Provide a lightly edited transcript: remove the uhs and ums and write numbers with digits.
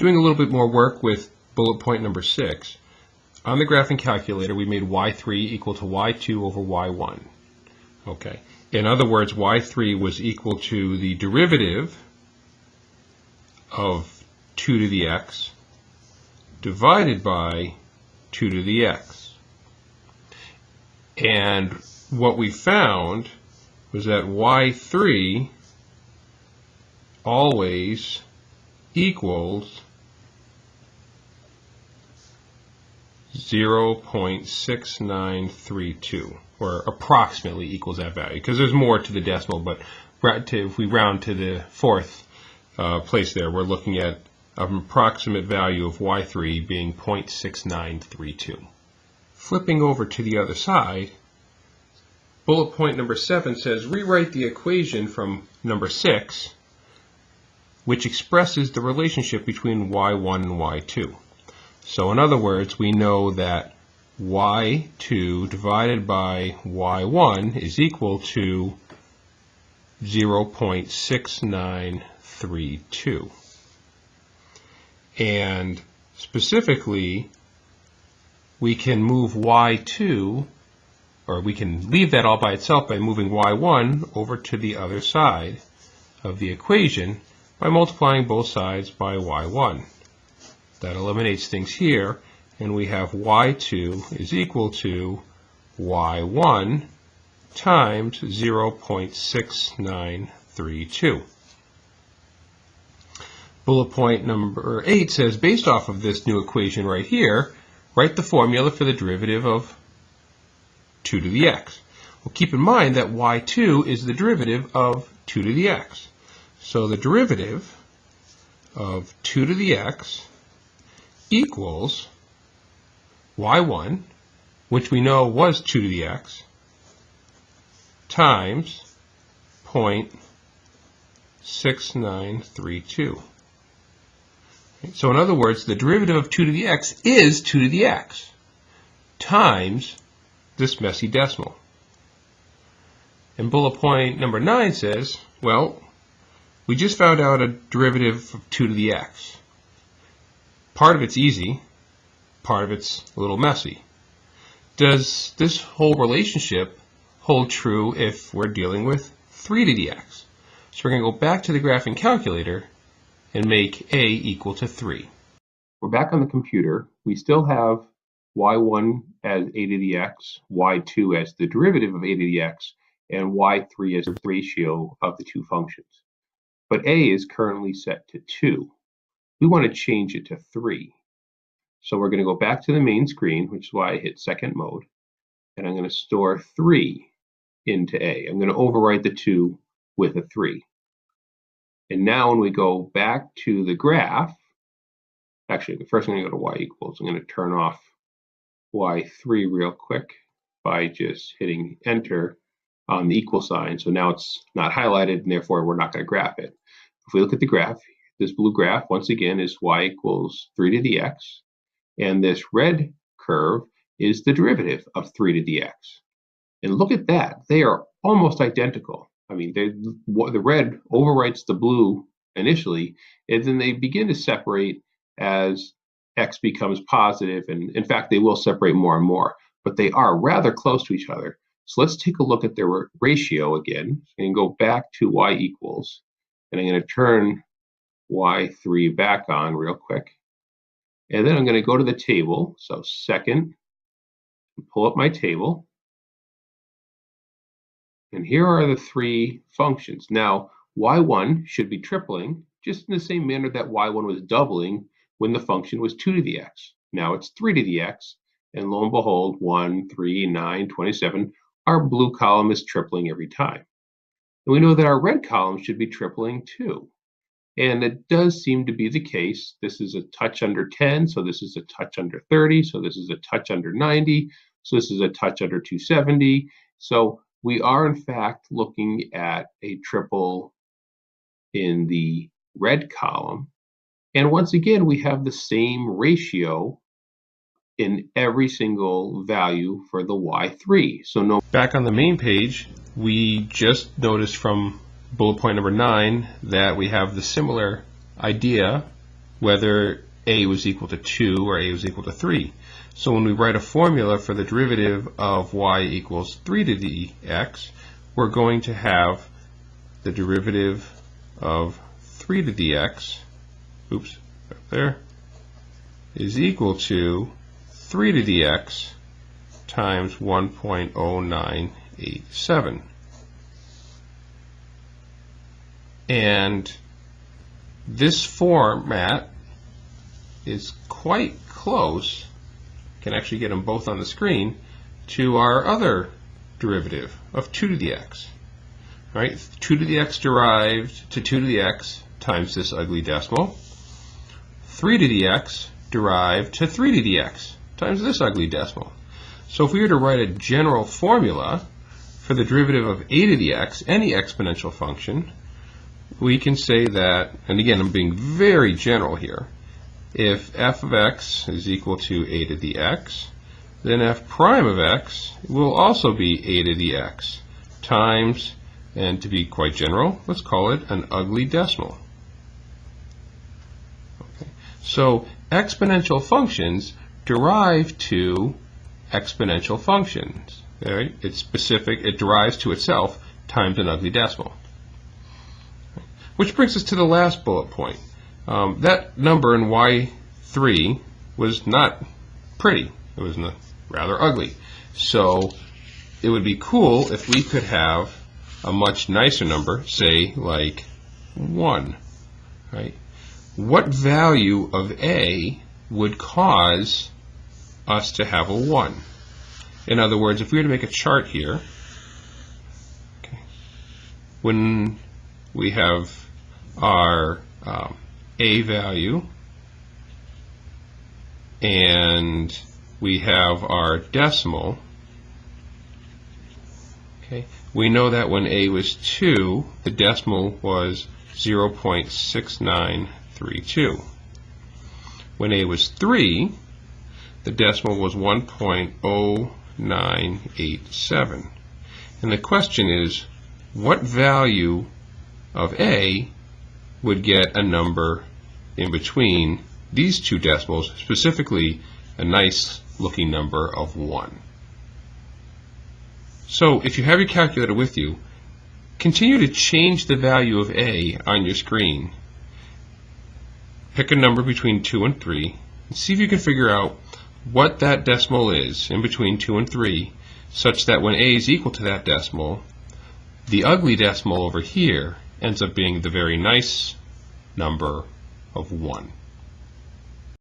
Doing a little bit more work with bullet point number 6. On the graphing calculator, we made y3 equal to y2 over y1. Okay. In other words, y3 was equal to the derivative of 2 to the x divided by 2 to the x. And what we found was that y3 always equals 0.6932, or approximately equals that value, because there's more to the decimal, but if we round to the fourth place there, we're looking at an approximate value of y3 being 0.6932. Flipping over to the other side, bullet point number 7 says rewrite the equation from number 6, which expresses the relationship between y1 and y2. So in other words, we know that y2 divided by y1 is equal to 0.6932. And specifically, we can move y2, or we can leave that all by itself by moving y1 over to the other side of the equation by multiplying both sides by y1. That eliminates things here, and we have y2 is equal to y1 times 0.6932. Bullet point number 8 says, based off of this new equation right here, write the formula for the derivative of 2 to the x. Well, keep in mind that y2 is the derivative of 2 to the x. So the derivative of 2 to the x equals y1, which we know was 2 to the x, times 0.6932. So in other words, the derivative of 2 to the x is 2 to the x times this messy decimal. And bullet point number 9 says, well, we just found out a derivative of 2 to the x. Part of it's easy, part of it's a little messy. Does this whole relationship hold true if we're dealing with 3 to the x? So we're going to go back to the graphing calculator and make a equal to 3. We're back on the computer. We still have y1 as a to the x, y2 as the derivative of a to the x, and y3 as the ratio of the two functions. But a is currently set to 2. We want to change it to 3. So we're going to go back to the main screen, which is why I hit second mode, and I'm going to store 3 into a. I'm going to overwrite the 2 with a 3. And now when we go back to the graph, actually, first I'm going to go to y equals. I'm going to turn off y3 real quick by just hitting enter on the equal sign. So now it's not highlighted, and therefore we're not going to graph it. If we look at the graph, this blue graph, once again, is y equals 3 to the x. And this red curve is the derivative of 3 to the x. And look at that. They are almost identical. I mean, the red overwrites the blue initially, and then they begin to separate as x becomes positive. And in fact, they will separate more and more. But they are rather close to each other. So let's take a look at their ratio again and go back to y equals. And I'm going to turn y3 back on real quick. And then I'm going to go to the table. So second, pull up my table. And here are the 3 functions. Now, y1 should be tripling just in the same manner that y1 was doubling when the function was 2 to the x. Now it's 3 to the x. And lo and behold, 1, 3, 9, 27, our blue column is tripling every time. And we know that our red column should be tripling too. And it does seem to be the case. This is a touch under 10, so this is a touch under 30, so this is a touch under 90, so this is a touch under 270. So we are in fact looking at a triple in the red column. And once again, we have the same ratio in every single value for the y3. So no. Back on the main page, we just noticed from bullet point number 9 that we have the similar idea whether a was equal to 2 or a was equal to 3. So when we write a formula for the derivative of y equals 3 to the x, we're going to have the derivative of 3 to the x, oops, up there, is equal to 3 to the x times 1.0987. And this format is quite close, can actually get them both on the screen, to our other derivative of 2 to the x. Right? 2 to the x derived to 2 to the x times this ugly decimal. 3 to the x derived to 3 to the x times this ugly decimal. So if we were to write a general formula for the derivative of a to the x, any exponential function, we can say that, and again I'm being very general here, if f of x is equal to a to the x, then f prime of x will also be a to the x times, and to be quite general, let's call it an ugly decimal. Okay. So exponential functions derive to exponential functions. Right? It's specific, it derives to itself times an ugly decimal. Which brings us to the last bullet point. That number in y3 was not pretty. It was rather ugly. So it would be cool if we could have a much nicer number, say like 1. Right? What value of a would cause us to have a 1? In other words, if we were to make a chart here, okay, when we have our a value and we have our decimal, okay, we know that when a was 2, the decimal was 0.6932. When a was 3, the decimal was 1.0987. And the question is, what value of a would get a number in between these two decimals, specifically a nice looking number of 1? So if you have your calculator with you, continue to change the value of a on your screen. Pick a number between 2 and 3 and see if you can figure out what that decimal is in between 2 and 3, such that when a is equal to that decimal, the ugly decimal over here ends up being the very nice number of 1.